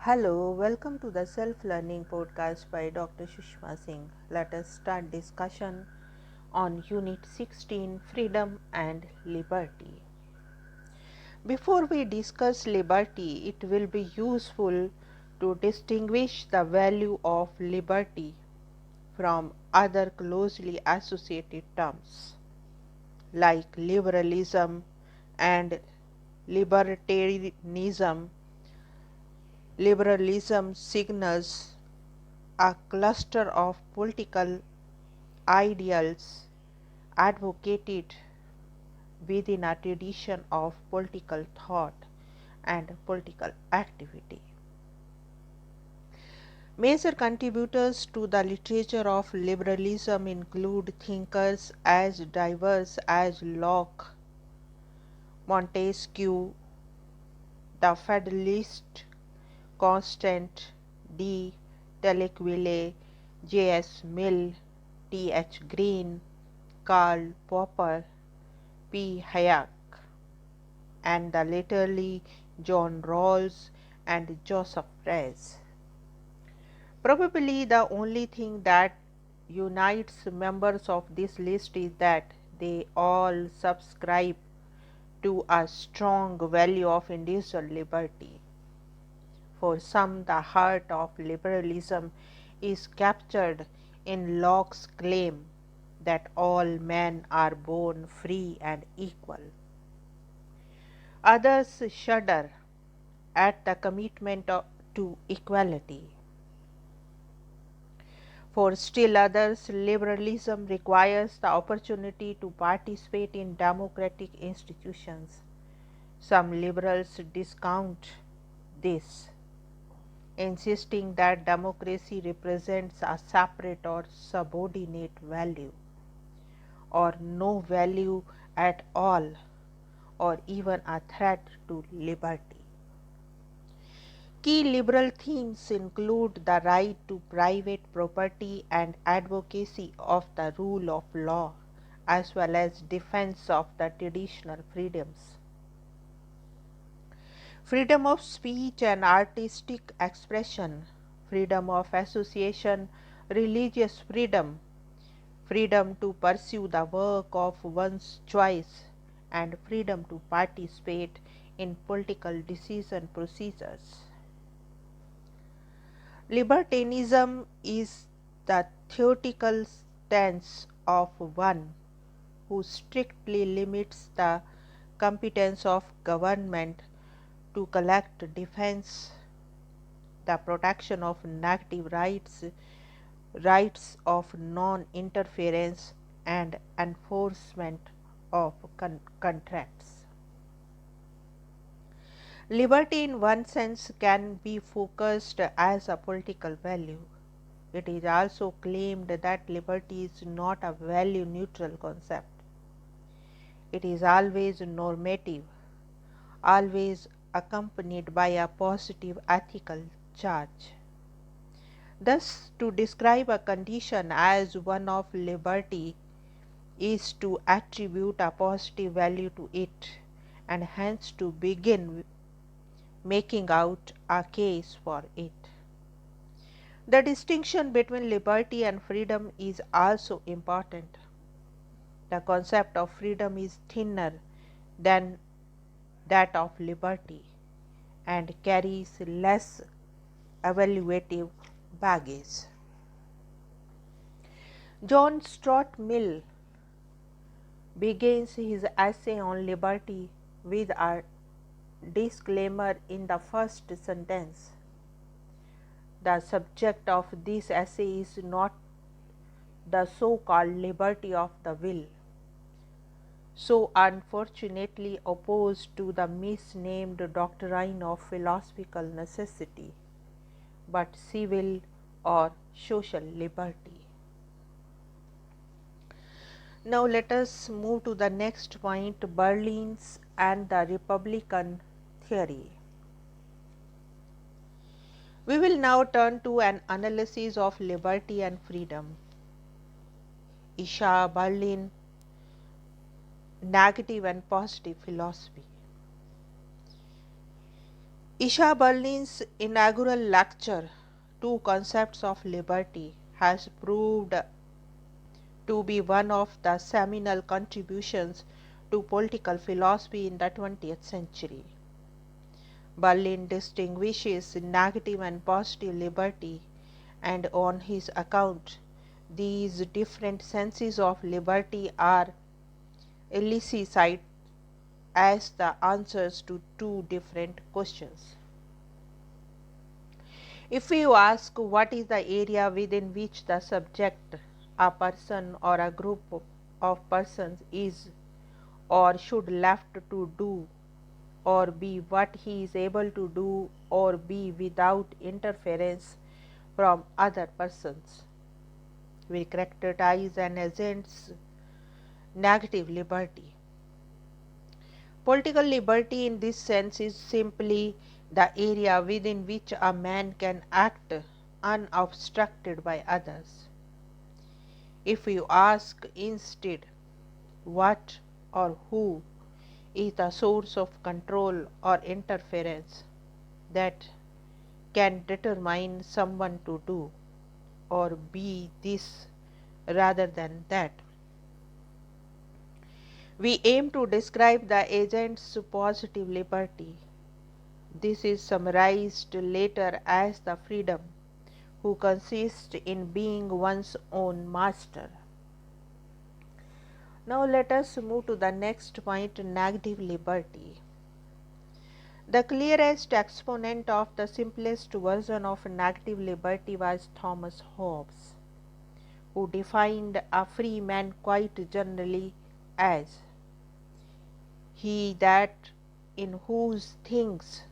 Hello, welcome to the self-learning podcast by Dr. Sushma Singh. Let us start discussion on Unit 16, Freedom and Liberty. Before we discuss liberty, it will be useful to distinguish the value of liberty from other closely associated terms like liberalism and libertarianism. Liberalism signals a cluster of political ideals advocated within a tradition of political thought and political activity. Major contributors to the literature of liberalism include thinkers as diverse as Locke, Montesquieu, the Federalist, Constant D. Tocqueville, J. S. Mill, T. H. Green, Karl Popper, P. Hayek, and the latterly John Rawls and Joseph Raz. Probably the only thing that unites members of this list is that they all subscribe to a strong value of individual liberty. For some, the heart of liberalism is captured in Locke's claim that all men are born free and equal. Others shudder at the commitment to equality. For still others, liberalism requires the opportunity to participate in democratic institutions. Some liberals discount this, insisting that democracy represents a separate or subordinate value, or no value at all, or even a threat to liberty. Key liberal themes include the right to private property and advocacy of the rule of law, as well as defense of the traditional freedoms. Freedom of speech and artistic expression, freedom of association, religious freedom, freedom to pursue the work of one's choice, and freedom to participate in political decision procedures. Libertarianism is the theoretical stance of one who strictly limits the competence of government to collect, defense, the protection of negative rights, rights of non-interference, and enforcement of contracts. Liberty in one sense can be focused as a political value. It is also claimed that liberty is not a value neutral concept. It is always normative, always accompanied by a positive ethical charge. Thus, to describe a condition as one of liberty is to attribute a positive value to it, and hence to begin making out a case for it. The distinction between liberty and freedom is also important. The concept of freedom is thinner than that of liberty and carries less evaluative baggage. John Stuart Mill begins his essay on liberty with a disclaimer in the first sentence. The subject of this essay is not the so-called liberty of the will, so unfortunately opposed to the misnamed doctrine of philosophical necessity, but civil or social liberty. Now let us move to the next point, Berlin's and the Republican theory. We will now turn to an analysis of liberty and freedom. Isaiah Berlin, Negative and Positive Philosophy. Isha Berlin's inaugural lecture, Two Concepts of Liberty, has proved to be one of the seminal contributions to political philosophy in the 20th century. Berlin distinguishes negative and positive liberty, and on his account, these different senses of liberty are elicited as the answers to two different questions. If you ask what is the area within which the subject, a person or a group of persons, is or should left to do or be what he is able to do or be without interference from other persons, we characterize an agent's negative liberty. Political liberty in this sense is simply the area within which a man can act unobstructed by others. If you ask instead what or who is the source of control or interference that can determine someone to do or be this rather than that, we aim to describe the agent's positive liberty. This is summarized later as the freedom, who consists in being one's own master. Now let us move to the next point, negative liberty. The clearest exponent of the simplest version of negative liberty was Thomas Hobbes, who defined a free man quite generally as he that in whose things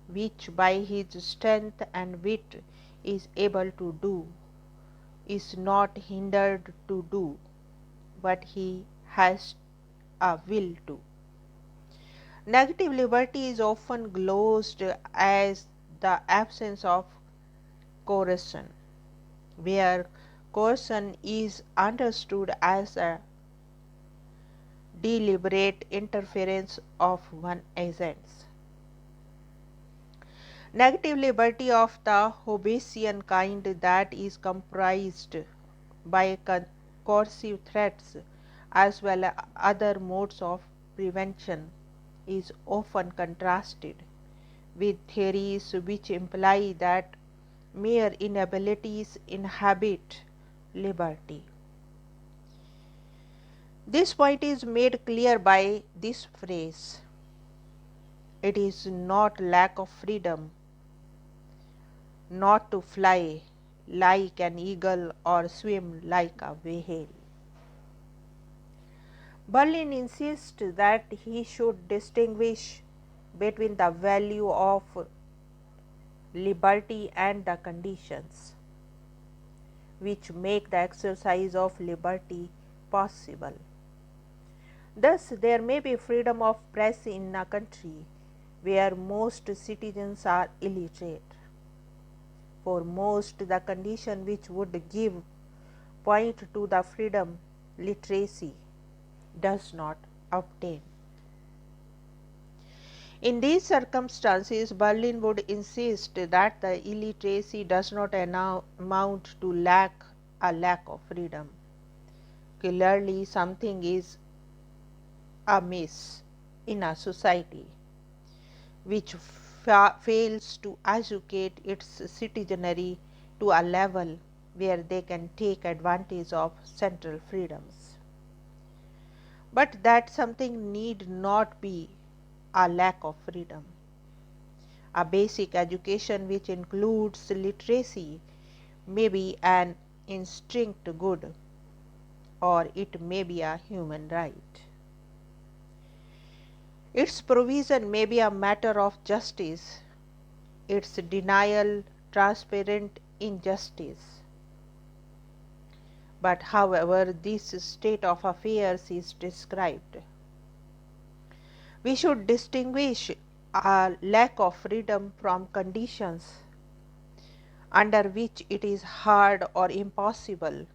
which by his strength and wit is able to do is not hindered to do what he has a will to. Negative liberty is often glozed as the absence of coercion, where coercion is understood as a deliberate interference of one agents. Negative liberty of the Hobbesian kind, that is comprised by coercive threats as well as other modes of prevention, is often contrasted with theories which imply that mere inabilities inhibit liberty. This point is made clear by this phrase: it is not lack of freedom not to fly like an eagle or swim like a whale. Berlin insists that he should distinguish between the value of liberty and the conditions which make the exercise of liberty possible. Thus, there may be freedom of press in a country where most citizens are illiterate. For most, the condition which would give point to the freedom, literacy, does not obtain. In these circumstances, Berlin would insist that the illiteracy does not amount to a lack of freedom. Clearly, something is amiss in a society which fails to educate its citizenry to a level where they can take advantage of central freedoms. But that something need not be a lack of freedom. A basic education which includes literacy may be an instinct good, or it may be a human right. Its provision may be a matter of justice, its denial transparent injustice. But however this state of affairs is described, we should distinguish a lack of freedom from conditions under which it is hard or impossible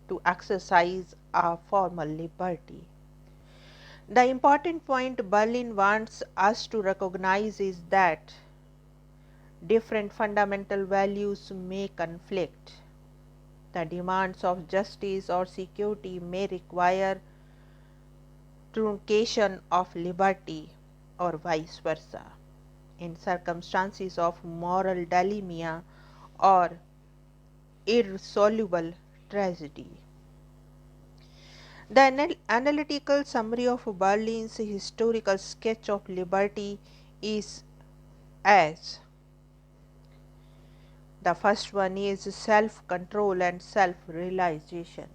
to exercise a formal liberty. The important point Berlin wants us to recognize is that different fundamental values may conflict. The demands of justice or security may require truncation of liberty or vice versa in circumstances of moral dilemma or irresoluble tragedy. The analytical summary of Berlin's historical sketch of liberty is as the first one is self control and self realization.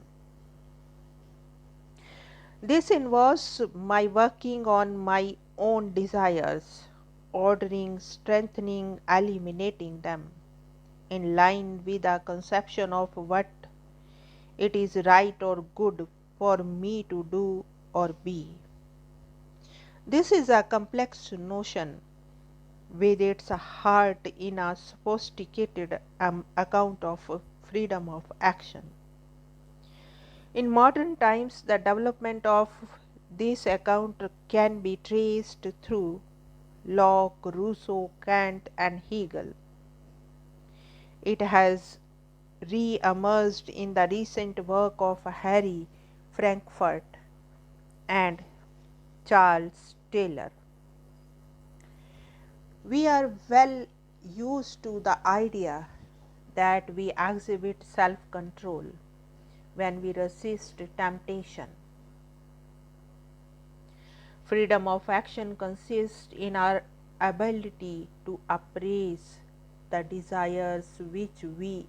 This involves my working on my own desires, ordering, strengthening, eliminating them in line with a conception of what it is right or good for me to do or be. This is a complex notion with its heart in a sophisticated account of freedom of action. In modern times, the development of this account can be traced through Locke, Rousseau, Kant, and Hegel. It has re emerged in the recent work of Harry Frankfurt and Charles Taylor. We are well used to the idea that we exhibit self control when we resist temptation. Freedom of action consists in our ability to appraise the desires which we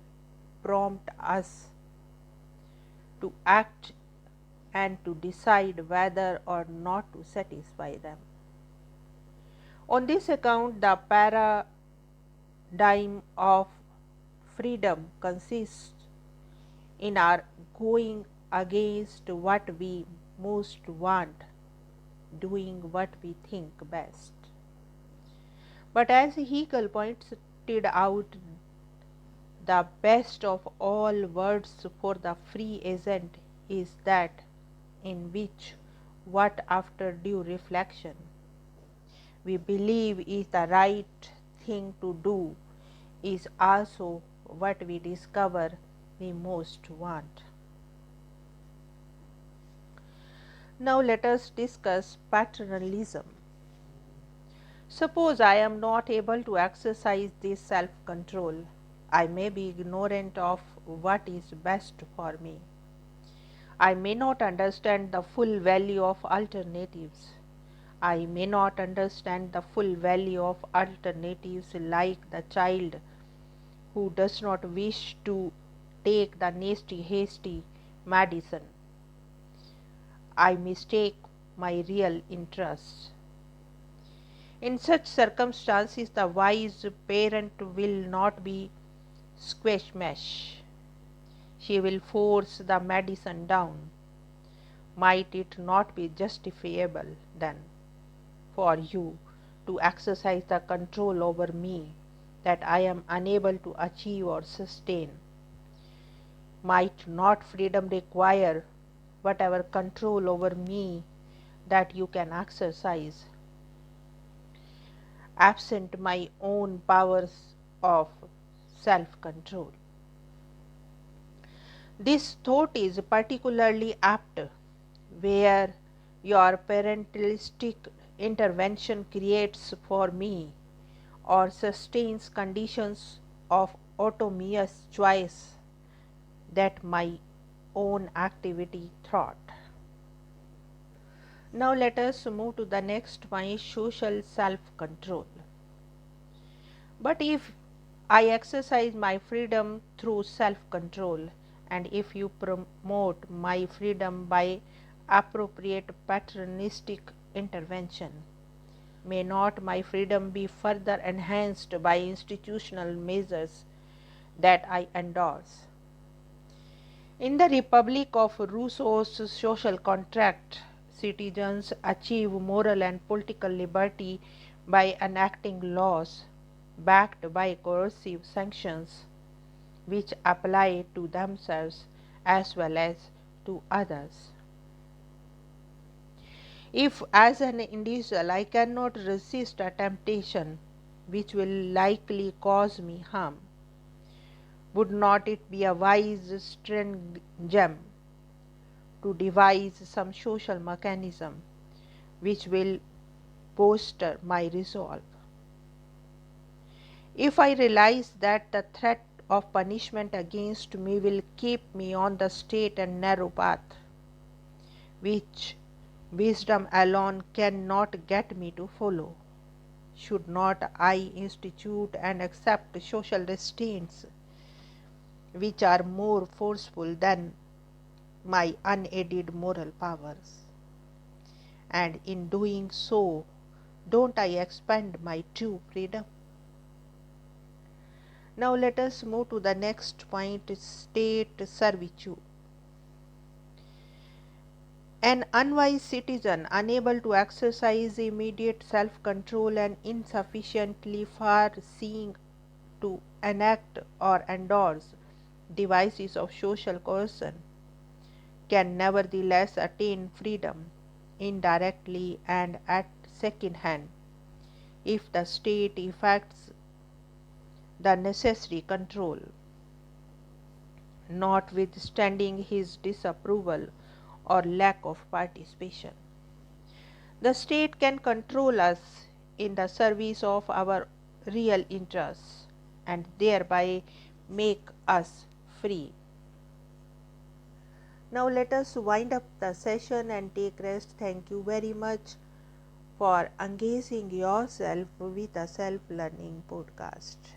prompt us to act and to decide whether or not to satisfy them. On this account, the paradigm of freedom consists in our going against what we most want, doing what we think best. But as Hegel pointed out, the best of all worlds for the free agent is that in which what after due reflection we believe is the right thing to do is also what we discover we most want. Now let us discuss paternalism. Suppose I am not able to exercise this self control. I may be ignorant of what is best for me. I may not understand the full value of alternatives. I may not understand the full value of alternatives like the child who does not wish to take the nasty, hasty medicine. I mistake my real interests. In such circumstances, the wise parent will not be squashmash. She will force the medicine down. Might it not be justifiable, then, for you to exercise the control over me that I am unable to achieve or sustain? Might not freedom require whatever control over me that you can exercise, absent my own powers of self control? This thought is particularly apt where your parentalistic intervention creates for me or sustains conditions of autonomous choice that my own activity thought. Now let us move to the next one, social self control. But if I exercise my freedom through self control, and if you promote my freedom by appropriate paternalistic intervention, may not my freedom be further enhanced by institutional measures that I endorse? In the Republic of Rousseau's social contract, citizens achieve moral and political liberty by enacting laws backed by coercive sanctions which apply to themselves as well as to others. If, as an individual, I cannot resist a temptation, which will likely cause me harm. Would not it be a wise stratagem to devise some social mechanism which will bolster my resolve? If I realize that the threat of punishment against me will keep me on the straight and narrow path, which wisdom alone cannot get me to follow, should not I institute and accept social restraints which are more forceful than my unaided moral powers? And in doing so, don't I expand my true freedom? Now let us move to the next point, state servitude. An unwise citizen, unable to exercise immediate self control and insufficiently far seeing to enact or endorse devices of social coercion, can nevertheless attain freedom indirectly and at second hand if the state effects the necessary control, notwithstanding his disapproval or lack of participation. The state can control us in the service of our real interests and thereby make us free. Now let us wind up the session and take rest. Thank you very much for engaging yourself with a self learning podcast.